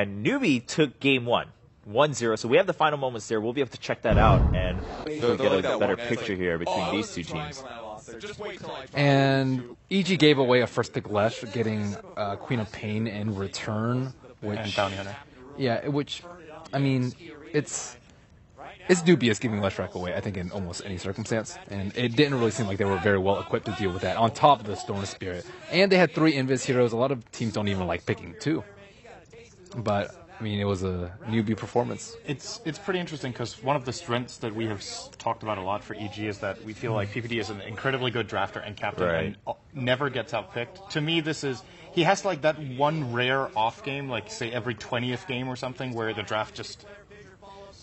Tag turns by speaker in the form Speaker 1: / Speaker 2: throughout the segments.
Speaker 1: And Newbie took game 1-0. So we have the final moments there. We'll be able to check that out and we'll get a better picture here between these two teams.
Speaker 2: And EG gave away a first pick Lesh, getting Queen of Pain in return.
Speaker 3: And Bounty Hunter.
Speaker 2: Yeah, which, I mean, it's dubious giving Lesh Rack away, I think, in almost any circumstance. And it didn't really seem like they were very well equipped to deal with that, on top of the Storm Spirit. And they had 3 Invis heroes. A lot of teams don't even like picking 2. But I mean, it was a newbie performance.
Speaker 3: It's pretty interesting because one of the strengths that we have talked about a lot for EG is that we feel like PPD is an incredibly good drafter and captain and never gets outpicked. To me, he has like that one rare off game, like say every 20th game or something, where the draft just,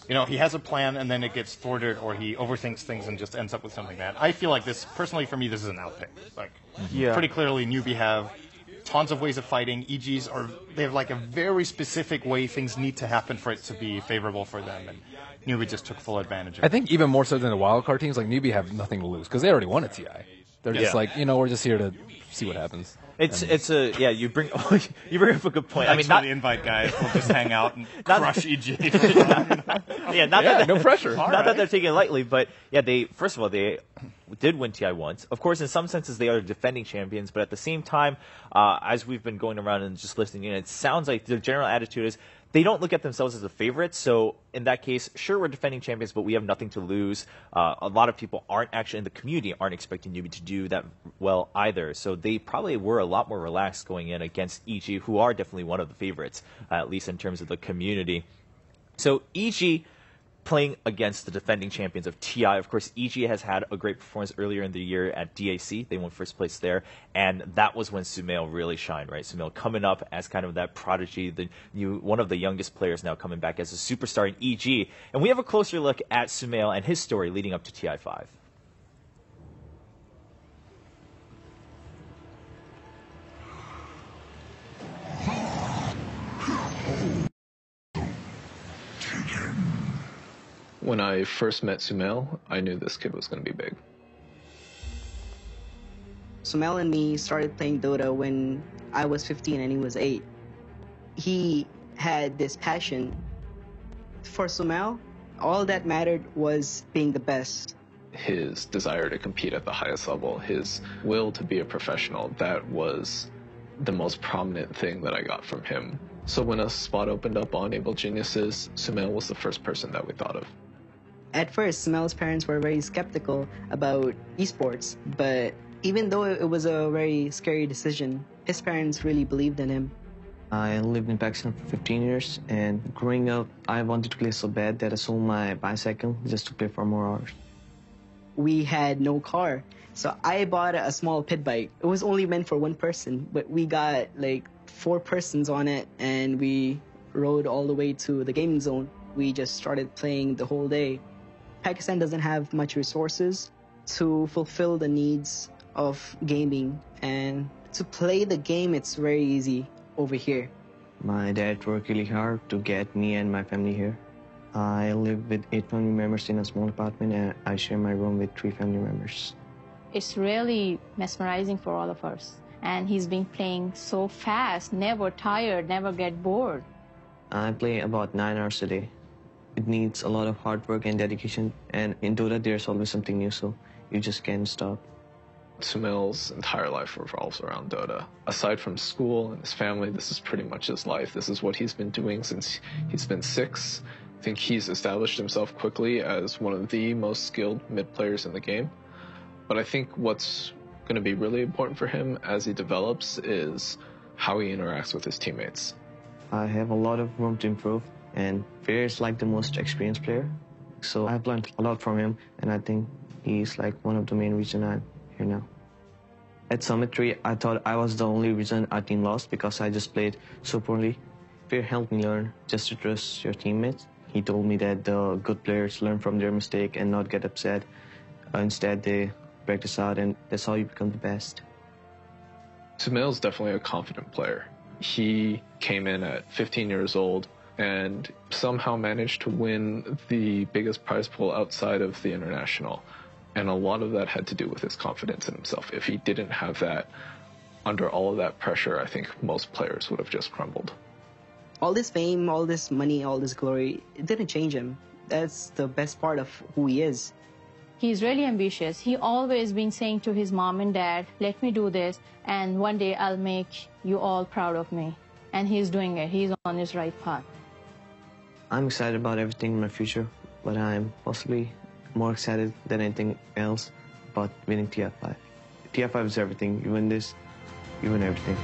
Speaker 3: he has a plan and then it gets thwarted or he overthinks things and just ends up with something bad. I feel like this, personally for me, this is an outpick. Like, pretty clearly newbie have tons of ways of fighting. EGs they have like a very specific way things need to happen for it to be favorable for them, and Newbie just took full advantage of it.
Speaker 2: I think even more so than the wildcard teams, like Newbie have nothing to lose because they already won a TI. They're just like, we're just here to see what happens.
Speaker 1: You bring up a good point.
Speaker 3: I mean, not the invite guys will just hang out and crush EG.
Speaker 2: No pressure.
Speaker 1: Not that they're taking it lightly, but they did win TI once. Of course, in some senses, they are defending champions, but at the same time, as we've been going around and just listening in, it sounds like the general attitude is they don't look at themselves as a favorite. So in that case, sure, we're defending champions, but we have nothing to lose. A lot of people in the community aren't expecting Newbie to do that well either. So they probably were a lot more relaxed going in against EG, who are definitely one of the favorites, at least in terms of the community. So EG playing against the defending champions of TI. Of course, EG has had a great performance earlier in the year at DAC. They won first place there, and that was when Sumail really shined, right? Sumail coming up as kind of that prodigy, one of the youngest players now coming back as a superstar in EG. And we have a closer look at Sumail and his story leading up to TI5.
Speaker 4: When I first met Sumail, I knew this kid was going to be big.
Speaker 5: Sumail and me started playing Dota when I was 15 and he was 8. He had this passion. For Sumail, all that mattered was being the best.
Speaker 4: His desire to compete at the highest level, his will to be a professional, that was the most prominent thing that I got from him. So when a spot opened up on Able Geniuses, Sumail was the first person that we thought of.
Speaker 5: At first, Sumail's parents were very skeptical about esports, but even though it was a very scary decision, his parents really believed in him.
Speaker 6: I lived in Pakistan for 15 years, and growing up, I wanted to play so bad that I sold my bicycle just to play for more hours.
Speaker 5: We had no car, so I bought a small pit bike. It was only meant for one person, but we got like 4 persons on it, and we rode all the way to the gaming zone. We just started playing the whole day. Pakistan doesn't have much resources to fulfill the needs of gaming, and to play the game, it's very easy over here.
Speaker 6: My dad worked really hard to get me and my family here. I live with 8 family members in a small apartment, and I share my room with 3 family members.
Speaker 7: It's really mesmerizing for all of us. And he's been playing so fast, never tired, never get bored.
Speaker 6: I play about 9 hours a day. It needs a lot of hard work and dedication, and in Dota there's always something new, so you just can't stop.
Speaker 4: Sumail's entire life revolves around Dota. Aside from school and his family, this is pretty much his life. This is what he's been doing since he's been 6. I think he's established himself quickly as one of the most skilled mid players in the game. But I think what's going to be really important for him as he develops is how he interacts with his teammates.
Speaker 6: I have a lot of room to improve, and Fair is like the most experienced player. So I've learned a lot from him, and I think he's like one of the main reasons I'm here now. At Summit 3, I thought I was the only reason our team lost because I just played so poorly. Fair helped me learn just to trust your teammates. He told me that the good players learn from their mistake and not get upset. Instead, they practice out, and that's how you become the best.
Speaker 4: Sumail's definitely a confident player. He came in at 15 years old and somehow managed to win the biggest prize pool outside of the international. And a lot of that had to do with his confidence in himself. If he didn't have that, under all of that pressure, I think most players would have just crumbled.
Speaker 5: all this fame, all this money, all this glory, it didn't change him. That's the best part of who he is.
Speaker 7: He's really ambitious. He always been saying to his mom and dad, let me do this, and one day I'll make you all proud of me. And he's doing it. He's on his right path.
Speaker 6: I'm excited about everything in my future, but I'm possibly more excited than anything else about winning TI5. TI5 is everything. You win this, you win everything.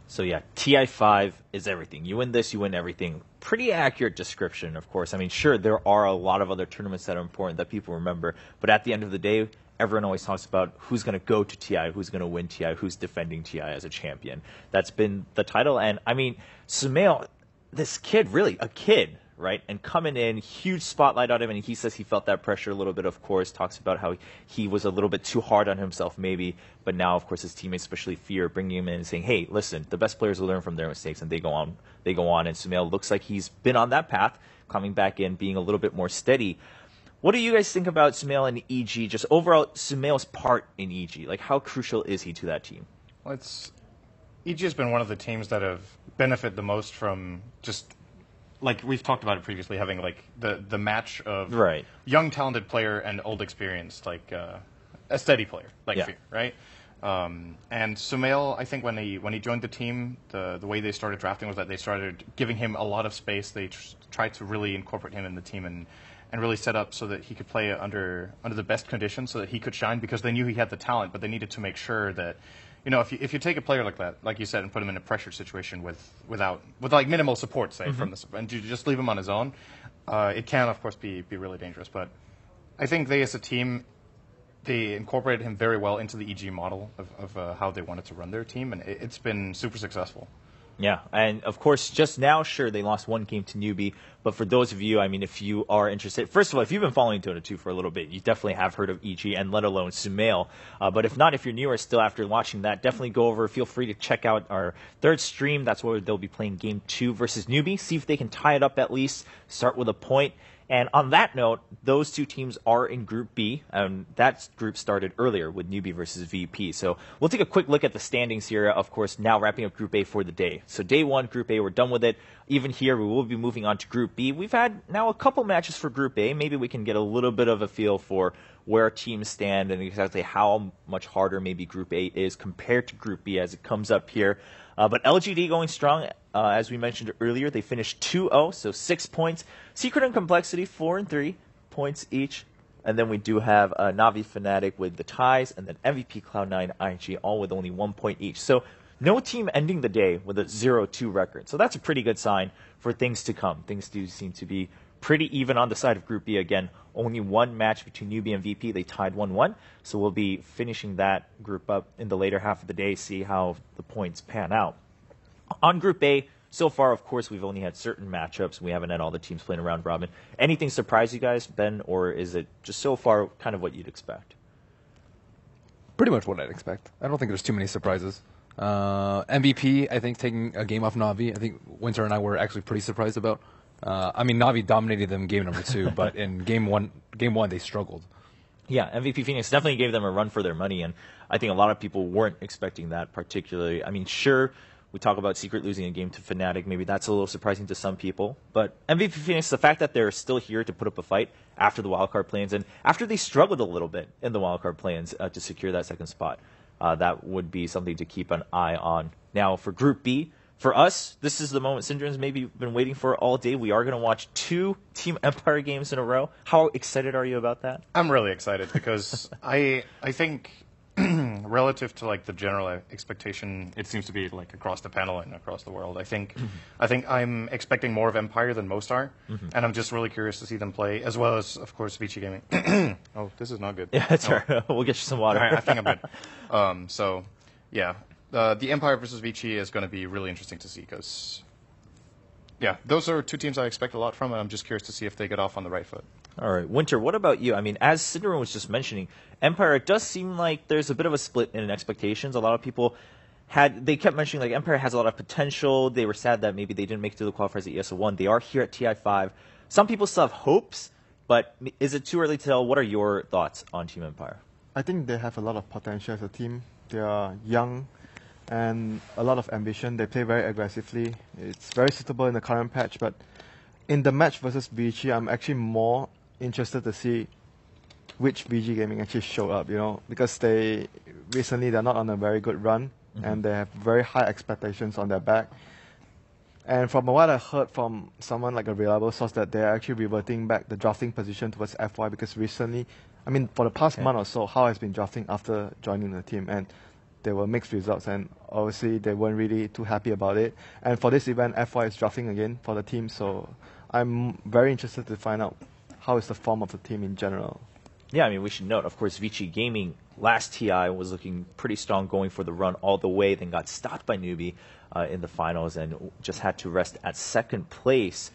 Speaker 1: So yeah, TI5 is everything. You win this, you win everything. Pretty accurate description, of course. I mean, sure, there are a lot of other tournaments that are important that people remember, but at the end of the day, everyone always talks about who's going to go to TI, who's going to win TI, who's defending TI as a champion. That's been the title, and I mean, Sumail, this kid, really, a kid, right? And coming in, huge spotlight on him, and he says he felt that pressure a little bit, of course, talks about how he was a little bit too hard on himself, maybe, but now, of course, his teammates, especially Fear, bringing him in and saying, hey, listen, the best players will learn from their mistakes, and they go on, and Sumail looks like he's been on that path, coming back in, being a little bit more steady. What do you guys think about Sumail and EG, just overall, Sumail's part in EG? Like, how crucial is he to that team?
Speaker 3: Well, EG has been one of the teams that have benefited the most from just, like we've talked about it previously, having like the match of young talented player and old experienced, like a steady player like Fear, right? And Sumail, I think when he joined the team, the way they started drafting was that they started giving him a lot of space. They tried to really incorporate him in the team and really set up so that he could play under the best conditions, so that he could shine, because they knew he had the talent, but they needed to make sure that, you know, if you take a player like that, like you said, and put him in a pressure situation with like minimal support, say, from the, and you just leave him on his own, it can, of course, be really dangerous. But I think they, as a team, they incorporated him very well into the EG model of how they wanted to run their team, and it's been super successful.
Speaker 1: Yeah, and of course, just now, sure, they lost one game to Newbie, but for those of you, I mean, if you are interested, first of all, if you've been following Dota 2 for a little bit, you definitely have heard of EG, and let alone Sumail. But if not, if you're newer still after watching that, definitely go over, feel free to check out our third stream. That's where they'll be playing Game 2 versus Newbie, see if they can tie it up at least, start with a point. And on that note, those two teams are in Group B, and that group started earlier with Newbie versus VP. So we'll take a quick look at the standings here, of course, now wrapping up Group A for the day. So day one, Group A, we're done with it. Even here, we will be moving on to Group B. We've had now a couple matches for Group A. Maybe we can get a little bit of a feel for where teams stand and exactly how much harder maybe Group A is compared to Group B as it comes up here. But LGD going strong, as we mentioned earlier. They finished 2-0, so 6 points. Secret and Complexity, 4 and 3 points each. And then we do have Navi Fnatic with the ties, and then MVP, Cloud9, IG, all with only 1 point each. So no team ending the day with a 0-2 record. So that's a pretty good sign for things to come. Things do seem to be pretty even on the side of Group B. Again, only one match between Newbie and VP. They tied 1-1. So we'll be finishing that group up in the later half of the day, see how the points pan out. On Group A, so far, of course, we've only had certain matchups. We haven't had all the teams playing round robin. Anything surprise you guys, Ben, or is it just so far kind of what you'd expect?
Speaker 2: Pretty much what I'd expect. I don't think there's too many surprises. MVP, I think, taking a game off Navi, I think Winter and I were actually pretty surprised about. I mean, Navi dominated them in game number 2, but in game one they struggled.
Speaker 1: Yeah, MVP Phoenix definitely gave them a run for their money, and I think a lot of people weren't expecting that particularly. I mean, sure, we talk about Secret losing a game to Fnatic. Maybe that's a little surprising to some people. But MVP Phoenix, the fact that they're still here to put up a fight after the wildcard play-ins, and after they struggled a little bit in the wildcard play-ins to secure that second spot, that would be something to keep an eye on. Now, for Group B, for us, this is the moment Syndrome's maybe been waiting for all day. We are going to watch 2 Team Empire games in a row. How excited are you about that?
Speaker 3: I'm really excited because I think relative to like the general expectation, it seems to be like across the panel and across the world. I think I'm expecting more of Empire than most are, and I'm just really curious to see them play, as well as, of course, Vici Gaming. Oh, this is not good.
Speaker 1: Yeah, that's right. We'll get you some water.
Speaker 3: I think I'm good. So, yeah. The Empire versus Vici is going to be really interesting to see because, yeah, those are 2 teams I expect a lot from, and I'm just curious to see if they get off on the right foot.
Speaker 1: All right, Winter, what about you? I mean, as Syndrome was just mentioning, Empire, it does seem like there's a bit of a split in expectations. A lot of people they kept mentioning like Empire has a lot of potential. They were sad that maybe they didn't make it to the qualifiers at ESL1. They are here at TI5. Some people still have hopes, but is it too early to tell? What are your thoughts on Team Empire?
Speaker 8: I think they have a lot of potential as a team. They are young and a lot of ambition. They play very aggressively. It's very suitable in the current patch, but in the match versus BG, I'm actually more interested to see which BG Gaming actually showed up, because they're not on a very good run, and they have very high expectations on their back. And from what I heard from someone like a reliable source, that they're actually reverting back the drafting position towards FY, because recently, for the past month or so, Hao has been drafting after joining the team, and there were mixed results, and obviously they weren't really too happy about it. And for this event, FY is drafting again for the team, so I'm very interested to find out how is the form of the team in general.
Speaker 1: Yeah, we should note, of course, Vici Gaming last TI was looking pretty strong, going for the run all the way, then got stopped by Newbie in the finals and just had to rest at second place.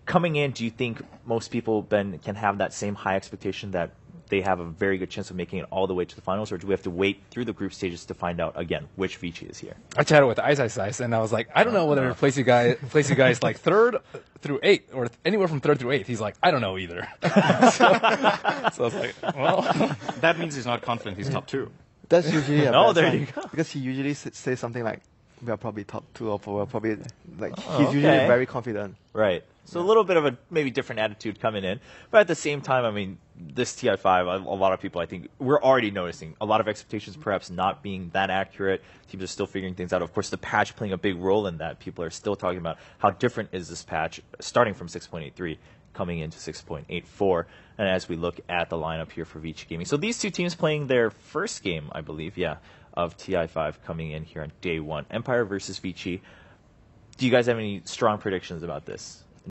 Speaker 1: Coming in, do you think most people, Ben, can have that same high expectation that they have a very good chance of making it all the way to the finals, or do we have to wait through the group stages to find out again which Vici is here?
Speaker 2: I chatted with Ice, and I was like, I don't know whether to place you guys like 3rd through 8th, or anywhere from 3rd through 8th. He's like, I don't know either. so I was like, well,
Speaker 3: that means he's not confident he's top 2.
Speaker 8: That's usually a
Speaker 1: no,
Speaker 8: bad
Speaker 1: there
Speaker 8: sign,
Speaker 1: you go.
Speaker 8: because he usually says something like, we are probably top 2 or 4. We're probably he's usually very confident.
Speaker 1: Right. So a little bit of a maybe different attitude coming in, but at the same time, this TI5, a lot of people, I think, we're already noticing a lot of expectations perhaps not being that accurate. Teams are still figuring things out. Of course, the patch playing a big role in that. People are still talking about how different is this patch, starting from 6.83, coming into 6.84. And as we look at the lineup here for Vici Gaming, so these two teams playing their first game, I believe, of TI5 coming in here on day 1. Empire versus Vici. Do you guys have any strong predictions about this?